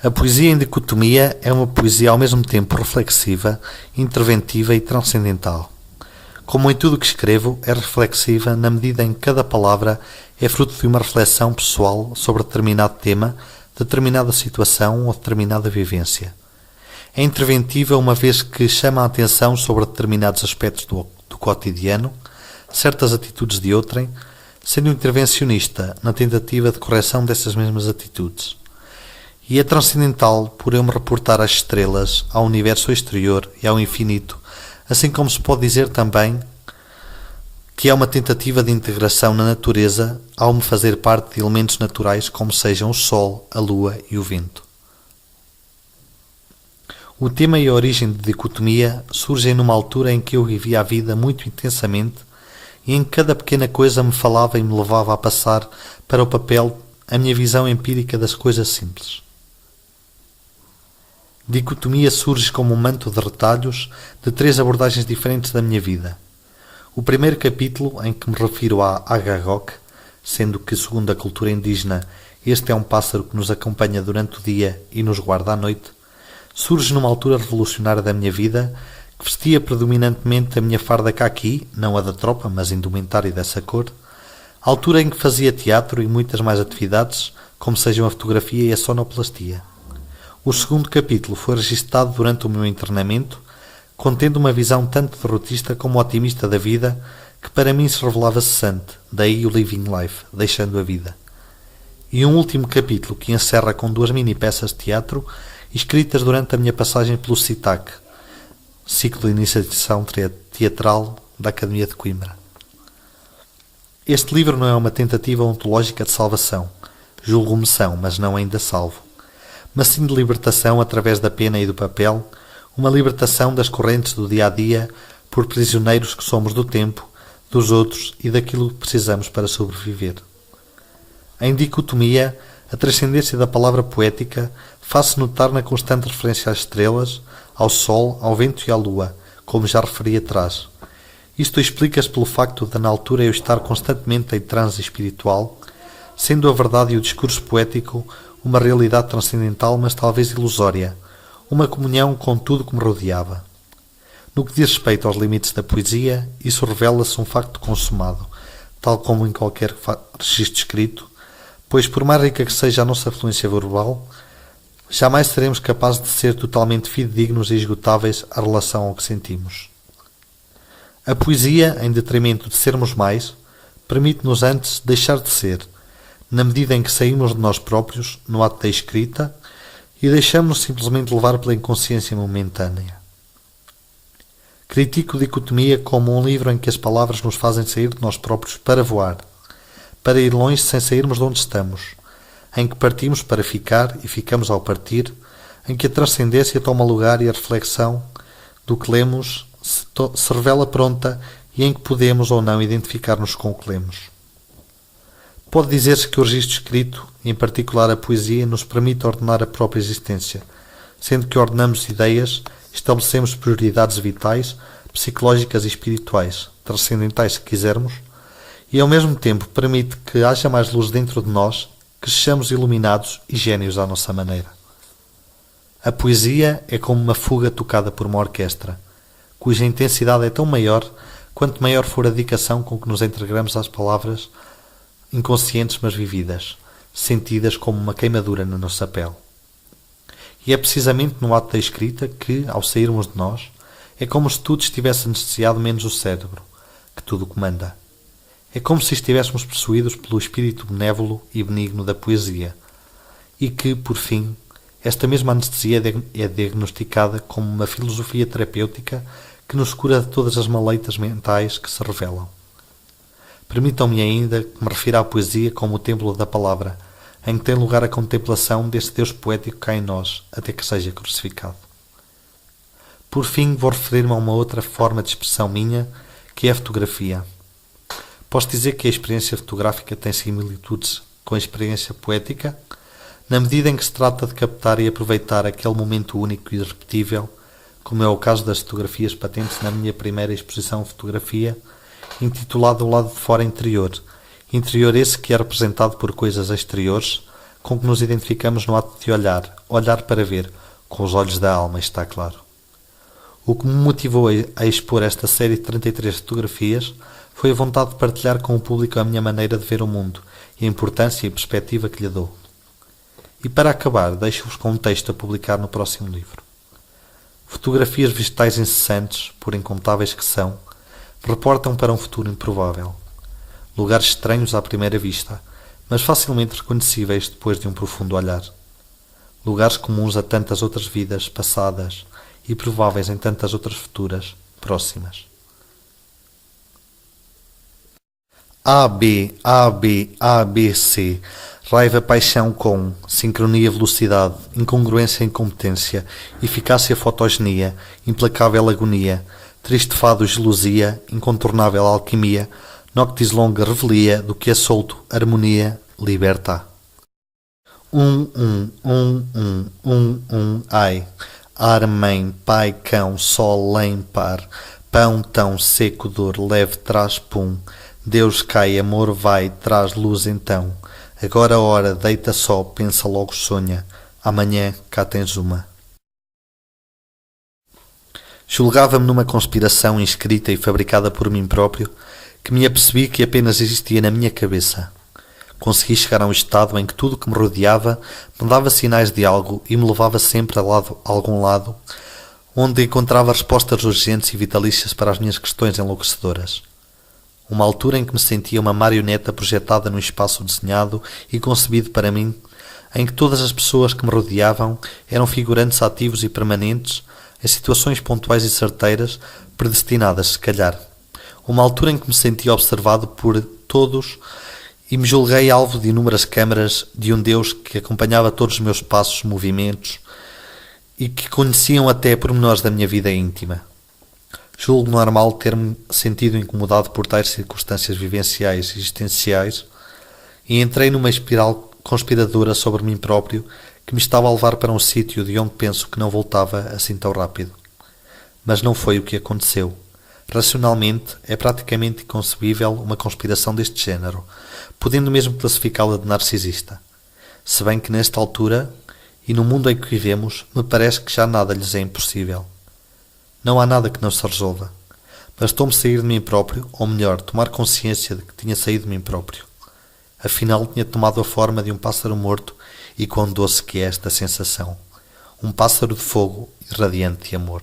A poesia em dicotomia é uma poesia ao mesmo tempo reflexiva, interventiva e transcendental. Como em tudo o que escrevo, é reflexiva na medida em que cada palavra é fruto de uma reflexão pessoal sobre determinado tema, determinada situação ou determinada vivência. É interventiva uma vez que chama a atenção sobre determinados aspectos do cotidiano, certas atitudes de outrem, sendo intervencionista na tentativa de correção dessas mesmas atitudes. E é transcendental por eu me reportar às estrelas, ao universo exterior e ao infinito, assim como se pode dizer também que é uma tentativa de integração na natureza ao me fazer parte de elementos naturais como sejam o sol, a lua e o vento. O tema e a origem de dicotomia surgem numa altura em que eu vivia a vida muito intensamente e em que cada pequena coisa me falava e me levava a passar para o papel a minha visão empírica das coisas simples. Dicotomia surge como um manto de retalhos de 3 abordagens diferentes da minha vida. O primeiro capítulo, em que me refiro a Agagok, sendo que, segundo a cultura indígena, este é um pássaro que nos acompanha durante o dia e nos guarda à noite, surge numa altura revolucionária da minha vida, que vestia predominantemente a minha farda caqui, não a da tropa, mas indumentária dessa cor, altura em que fazia teatro e muitas mais atividades, como sejam a fotografia e a sonoplastia. O segundo capítulo foi registado durante o meu internamento, contendo uma visão tanto derrotista como otimista da vida, que para mim se revelava cessante, daí o Living Life, deixando a vida. E um último capítulo que encerra com 2 mini-peças de teatro, escritas durante a minha passagem pelo CITAC, ciclo de iniciação teatral da Academia de Coimbra. Este livro não é uma tentativa ontológica de salvação, julgo-me são, mas não ainda salvo, mas sim de libertação através da pena e do papel, uma libertação das correntes do dia-a-dia por prisioneiros que somos do tempo, dos outros e daquilo que precisamos para sobreviver. Em dicotomia, a transcendência da palavra poética faz-se notar na constante referência às estrelas, ao sol, ao vento e à lua, como já referi atrás. Isto explica-se pelo facto de, na altura, eu estar constantemente em transe espiritual, sendo a verdade e o discurso poético uma realidade transcendental, mas talvez ilusória, uma comunhão com tudo que me rodeava. No que diz respeito aos limites da poesia, isso revela-se um facto consumado, tal como em qualquer registro escrito, pois por mais rica que seja a nossa fluência verbal, jamais seremos capazes de ser totalmente fidedignos e esgotáveis à relação ao que sentimos. A poesia, em detrimento de sermos mais, permite-nos antes deixar de ser, na medida em que saímos de nós próprios, no ato da escrita, e deixamos-nos simplesmente levar pela inconsciência momentânea. Critico dicotomia como um livro em que as palavras nos fazem sair de nós próprios para voar, para ir longe sem sairmos de onde estamos, em que partimos para ficar e ficamos ao partir, em que a transcendência toma lugar e a reflexão do que lemos se revela pronta e em que podemos ou não identificar-nos com o que lemos. Pode dizer-se que o registro escrito, em particular a poesia, nos permite ordenar a própria existência, sendo que ordenamos ideias, estabelecemos prioridades vitais, psicológicas e espirituais, transcendentais se quisermos, e ao mesmo tempo permite que haja mais luz dentro de nós, que sejamos iluminados e génios à nossa maneira. A poesia é como uma fuga tocada por uma orquestra, cuja intensidade é tão maior quanto maior for a dedicação com que nos entregamos às palavras inconscientes mas vividas, sentidas como uma queimadura na nossa pele. E é precisamente no ato da escrita que, ao sairmos de nós, é como se tudo estivesse anestesiado menos o cérebro, que tudo comanda. É como se estivéssemos possuídos pelo espírito benévolo e benigno da poesia, e que, por fim, esta mesma anestesia é diagnosticada como uma filosofia terapêutica que nos cura de todas as maleitas mentais que se revelam. Permitam-me ainda que me refira à poesia como o templo da palavra, em que tem lugar a contemplação deste Deus poético cá em nós, até que seja crucificado. Por fim, vou referir-me a uma outra forma de expressão minha, que é a fotografia. Posso dizer que a experiência fotográfica tem similitudes com a experiência poética, na medida em que se trata de captar e aproveitar aquele momento único e irrepetível, como é o caso das fotografias patentes na minha primeira exposição de fotografia, intitulada O Lado de Fora Interior. Interior esse que é representado por coisas exteriores, com que nos identificamos no ato de olhar para ver, com os olhos da alma, está claro. O que me motivou a expor esta série de 33 fotografias foi a vontade de partilhar com o público a minha maneira de ver o mundo e a importância e perspectiva que lhe dou. E para acabar, deixo-vos com um texto a publicar no próximo livro. Fotografias vegetais incessantes, por incontáveis que são, reportam para um futuro improvável. Lugares estranhos à primeira vista, mas facilmente reconhecíveis depois de um profundo olhar. Lugares comuns a tantas outras vidas passadas e prováveis em tantas outras futuras próximas. A, B, A, B, A, B, C. Raiva, paixão com sincronia, velocidade, incongruência, incompetência, eficácia, fotogenia, implacável agonia, triste fado, gelosia, incontornável alquimia, noctis longa, revelia, do que é solto, harmonia, liberta. Ai. Ar, mãe, pai, cão, sol, lém, par, pão, tão, seco, dor, leve, traz, pum, Deus cai, amor vai, traz luz então, agora ora, deita só, pensa logo sonha, amanhã cá tens uma. Julgava-me numa conspiração inscrita e fabricada por mim próprio, que me apercebi que apenas existia na minha cabeça. Consegui chegar a um estado em que tudo o que me rodeava me dava sinais de algo e me levava sempre a algum lado, onde encontrava respostas urgentes e vitalícias para as minhas questões enlouquecedoras. Uma altura em que me sentia uma marioneta projetada num espaço desenhado e concebido para mim, em que todas as pessoas que me rodeavam eram figurantes ativos e permanentes, em situações pontuais e certeiras, predestinadas, se calhar. Uma altura em que me sentia observado por todos e me julguei alvo de inúmeras câmaras de um Deus que acompanhava todos os meus passos, movimentos e que conheciam até pormenores da minha vida íntima. Julgo normal ter-me sentido incomodado por tais circunstâncias vivenciais e existenciais e entrei numa espiral conspiradora sobre mim próprio que me estava a levar para um sítio de onde penso que não voltava assim tão rápido. Mas não foi o que aconteceu. Racionalmente, é praticamente inconcebível uma conspiração deste género, podendo mesmo classificá-la de narcisista. Se bem que nesta altura, e no mundo em que vivemos, me parece que já nada lhes é impossível. Não há nada que não se resolva. Bastou-me sair de mim próprio, ou melhor, tomar consciência de que tinha saído de mim próprio. Afinal, tinha tomado a forma de um pássaro morto, e quão doce que é esta sensação. Um pássaro de fogo e radiante de amor.